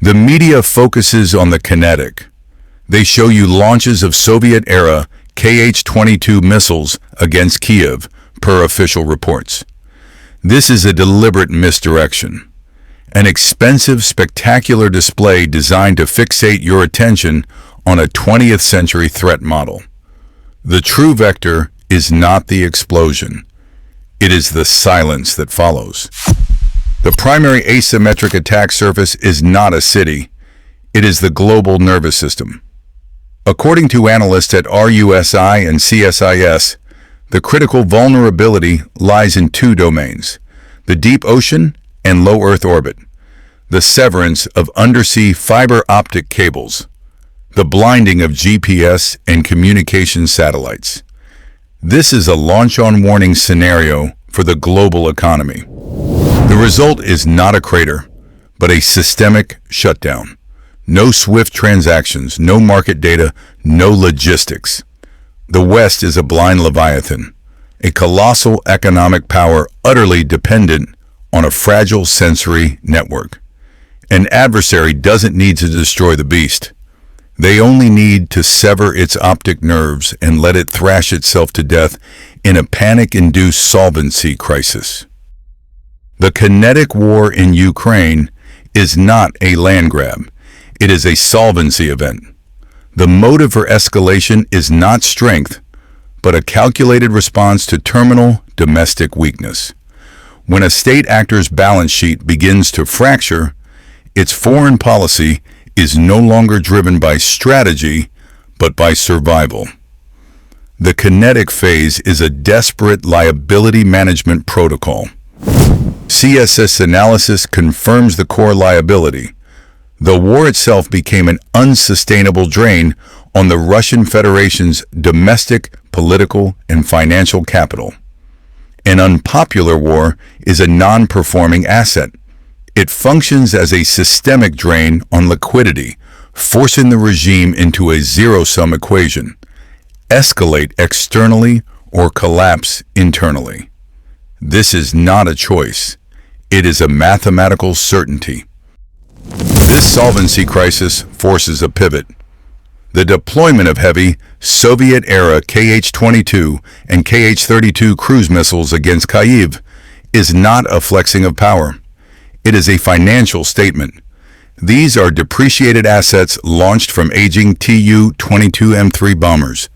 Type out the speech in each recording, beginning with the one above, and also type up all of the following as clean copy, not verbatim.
The media focuses on the kinetic. They show you launches of Soviet-era Kh-22 missiles against Kiev, per official reports. This is a deliberate misdirection. An expensive, spectacular display designed to fixate your attention on a 20th century threat model. The true vector is not the explosion. It is the silence that follows. The primary asymmetric attack surface is not a city. It is the global nervous system. According to analysts at RUSI and CSIS, the critical vulnerability lies in two domains: the deep ocean and low Earth orbit, the severance of undersea fiber optic cables, the blinding of GPS and communication satellites. This is a launch-on-warning scenario for the global economy. The result is not a crater, but a systemic shutdown. No SWIFT transactions, no market data, no logistics. The West is a blind leviathan, a colossal economic power utterly dependent on a fragile sensory network. An adversary doesn't need to destroy the beast. They only need to sever its optic nerves and let it thrash itself to death in a panic-induced solvency crisis. The kinetic war in Ukraine is not a land grab. It is a solvency event. The motive for escalation is not strength, but a calculated response to terminal domestic weakness. When a state actor's balance sheet begins to fracture, its foreign policy is no longer driven by strategy, but by survival. The kinetic phase is a desperate liability management protocol. CSIS analysis confirms the core liability. The war itself became an unsustainable drain on the Russian Federation's domestic, political, and financial capital. An unpopular war is a non-performing asset. It functions as a systemic drain on liquidity, forcing the regime into a zero-sum equation: escalate externally or collapse internally. This is not a choice. It is a mathematical certainty. This solvency crisis forces a pivot. The deployment of heavy Soviet-era Kh-22 and Kh-32 cruise missiles against Kyiv is not a flexing of power. It is a financial statement. These are depreciated assets launched from aging Tu-22M3 bombers.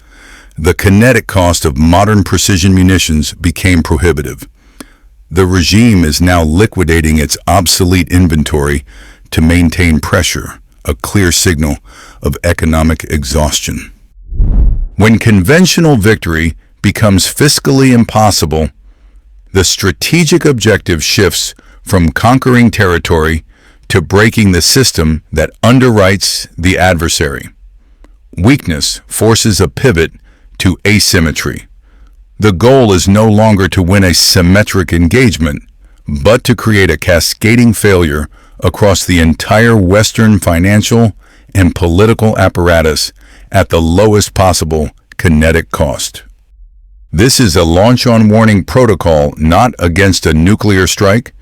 The kinetic cost of modern precision munitions became prohibitive. The regime is now liquidating its obsolete inventory to maintain pressure, a clear signal of economic exhaustion. When conventional victory becomes fiscally impossible, the strategic objective shifts from conquering territory to breaking the system that underwrites the adversary. Weakness forces a pivot to asymmetry. The goal is no longer to win a symmetric engagement, but to create a cascading failure across the entire Western financial and political apparatus at the lowest possible kinetic cost. This is a launch-on-warning protocol not against a nuclear strike,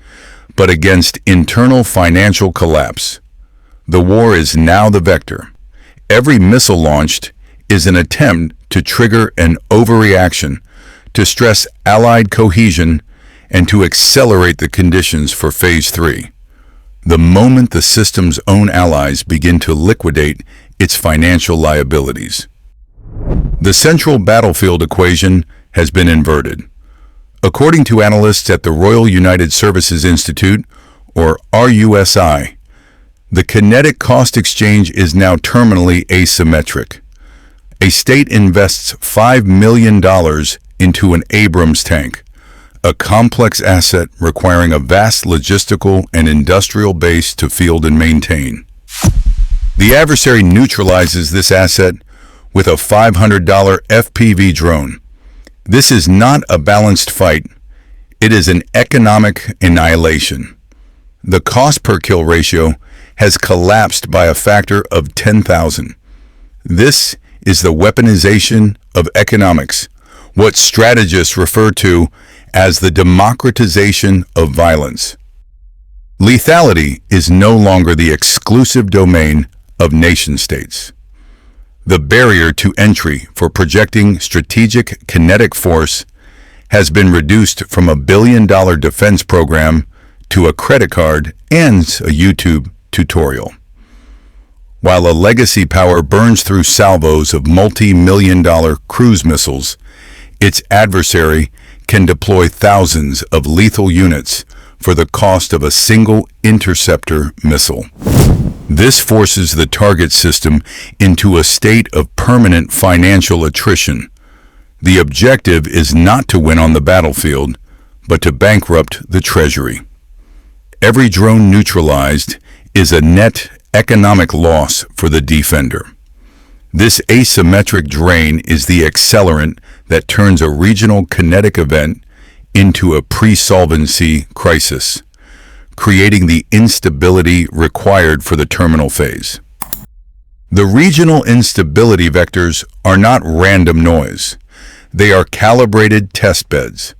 but against internal financial collapse. The war is now the vector. Every missile launched is an attempt to trigger an overreaction, to stress Allied cohesion, and to accelerate the conditions for Phase 3. The moment the system's own allies begin to liquidate its financial liabilities. The central battlefield equation has been inverted. According to analysts at the Royal United Services Institute, or RUSI, the kinetic cost exchange is now terminally asymmetric. A state invests $5 million into an Abrams tank, a complex asset requiring a vast logistical and industrial base to field and maintain. The adversary neutralizes this asset with a $500 FPV drone. This is not a balanced fight. It is an economic annihilation. The cost per kill ratio has collapsed by a factor of 10,000. This is the weaponization of economics, what strategists refer to as the democratization of violence. Lethality is no longer the exclusive domain of nation-states. The barrier to entry for projecting strategic kinetic force has been reduced from a billion-dollar defense program to a credit card and a YouTube tutorial. While a legacy power burns through salvos of multi-million-dollar cruise missiles, its adversary can deploy thousands of lethal units for the cost of a single interceptor missile. This forces the target system into a state of permanent financial attrition. The objective is not to win on the battlefield, but to bankrupt the treasury. Every drone neutralized is a net economic loss for the defender. This asymmetric drain is the accelerant that turns a regional kinetic event into a pre-solvency crisis, creating the instability required for the terminal phase. The regional instability vectors are not random noise. They are calibrated testbeds.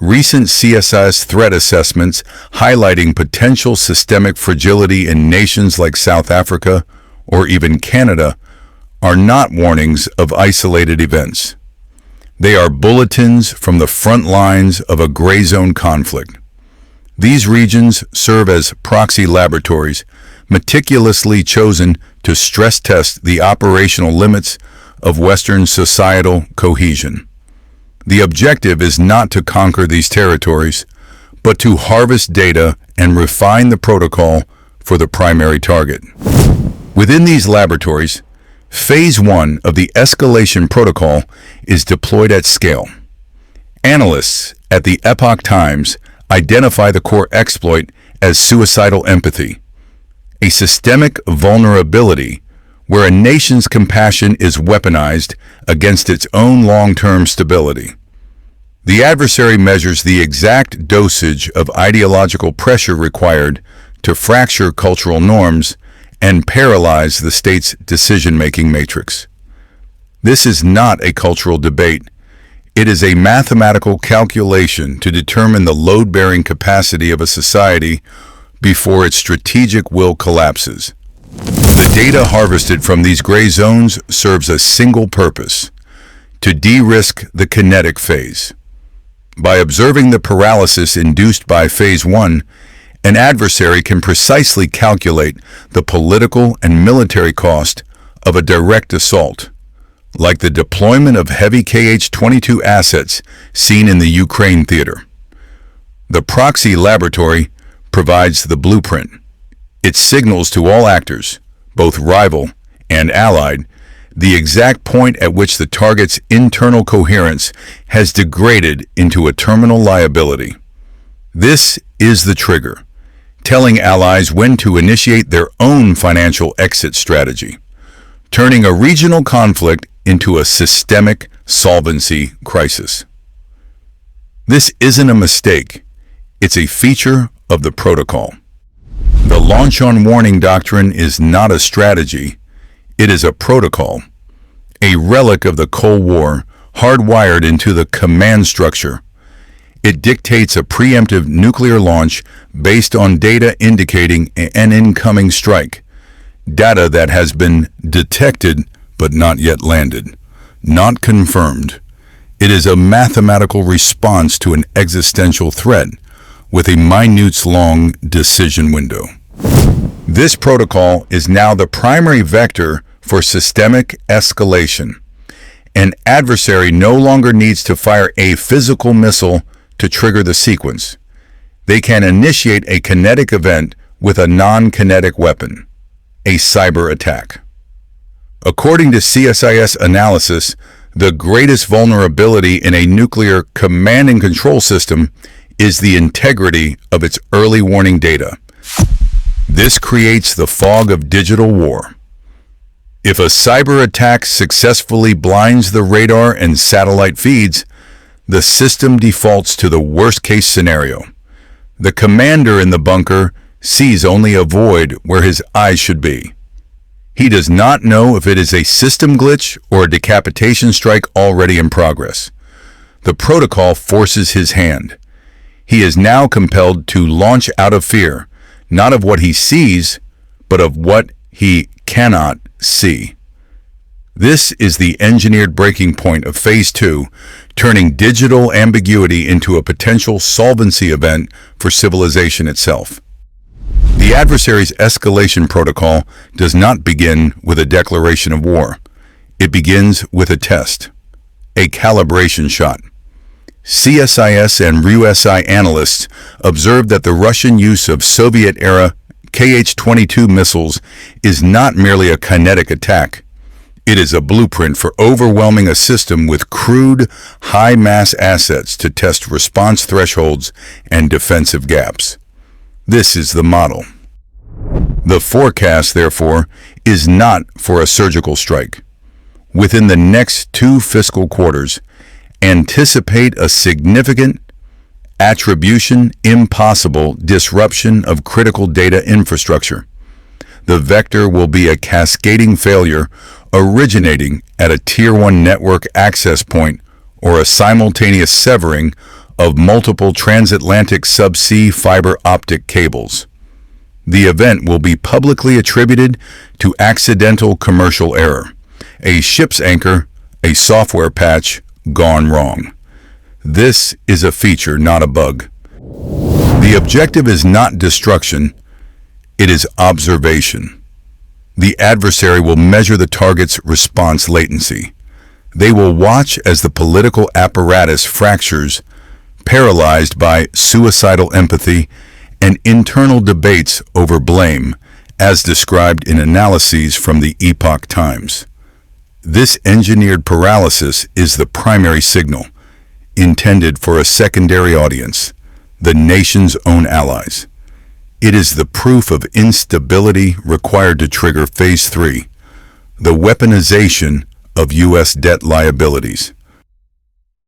Recent CSIS threat assessments highlighting potential systemic fragility in nations like South Africa or even Canada are not warnings of isolated events. They are bulletins from the front lines of a gray zone conflict. These regions serve as proxy laboratories, meticulously chosen to stress test the operational limits of Western societal cohesion. The objective is not to conquer these territories, but to harvest data and refine the protocol for the primary target. Within these laboratories, Phase 1 of the escalation protocol is deployed at scale. Analysts at the Epoch Times identify the core exploit as suicidal empathy, a systemic vulnerability where a nation's compassion is weaponized against its own long-term stability. The adversary measures the exact dosage of ideological pressure required to fracture cultural norms and paralyze the state's decision-making matrix. This is not a cultural debate. It is a mathematical calculation to determine the load-bearing capacity of a society before its strategic will collapses. The data harvested from these gray zones serves a single purpose: to de-risk the kinetic phase. By observing the paralysis induced by Phase 1, an adversary can precisely calculate the political and military cost of a direct assault, like the deployment of heavy Kh-22 assets seen in the Ukraine theater. The proxy laboratory provides the blueprint. It signals to all actors, both rival and allied, the exact point at which the target's internal coherence has degraded into a terminal liability. This is the trigger, telling allies when to initiate their own financial exit strategy, turning a regional conflict into a systemic solvency crisis. This isn't a mistake. It's a feature of the protocol. The launch on warning doctrine is not a strategy. It is a protocol, a relic of the Cold War, hardwired into the command structure. It dictates a preemptive nuclear launch based on data indicating an incoming strike, data that has been detected but not yet landed, not confirmed. It is a mathematical response to an existential threat with a minutes-long decision window. This protocol is now the primary vector for systemic escalation. An adversary no longer needs to fire a physical missile to trigger the sequence. They can initiate a kinetic event with a non-kinetic weapon, a cyber attack. According to CSIS analysis, the greatest vulnerability in a nuclear command and control system is the integrity of its early warning data. This creates the fog of digital war. If a cyber attack successfully blinds the radar and satellite feeds, the system defaults to the worst-case scenario. The commander in the bunker sees only a void where his eyes should be. He does not know if it is a system glitch or a decapitation strike already in progress. The protocol forces his hand. He is now compelled to launch out of fear, not of what he sees, but of what he cannot see. This is the engineered breaking point of Phase 2, turning digital ambiguity into a potential solvency event for civilization itself. The adversary's escalation protocol does not begin with a declaration of war. It begins with a test, a calibration shot. CSIS and RUSI analysts observed that the Russian use of Soviet-era Kh-22 missiles is not merely a kinetic attack. It is a blueprint for overwhelming a system with crude, high-mass assets to test response thresholds and defensive gaps. This is the model. The forecast, therefore, is not for a surgical strike. Within the next 2 fiscal quarters, anticipate a significant, attribution impossible disruption of critical data infrastructure. The vector will be a cascading failure originating at a Tier 1 network access point or a simultaneous severing of multiple transatlantic subsea fiber optic cables. The event will be publicly attributed to accidental commercial error, a ship's anchor, a software patch gone wrong. This is a feature, not a bug. The objective is not destruction, it is observation. The adversary will measure the target's response latency. They will watch as the political apparatus fractures, paralyzed by suicidal empathy and internal debates over blame, as described in analyses from the Epoch Times. This engineered paralysis is the primary signal, intended for a secondary audience, the nation's own allies. It is the proof of instability required to trigger Phase 3, the weaponization of U.S. debt liabilities.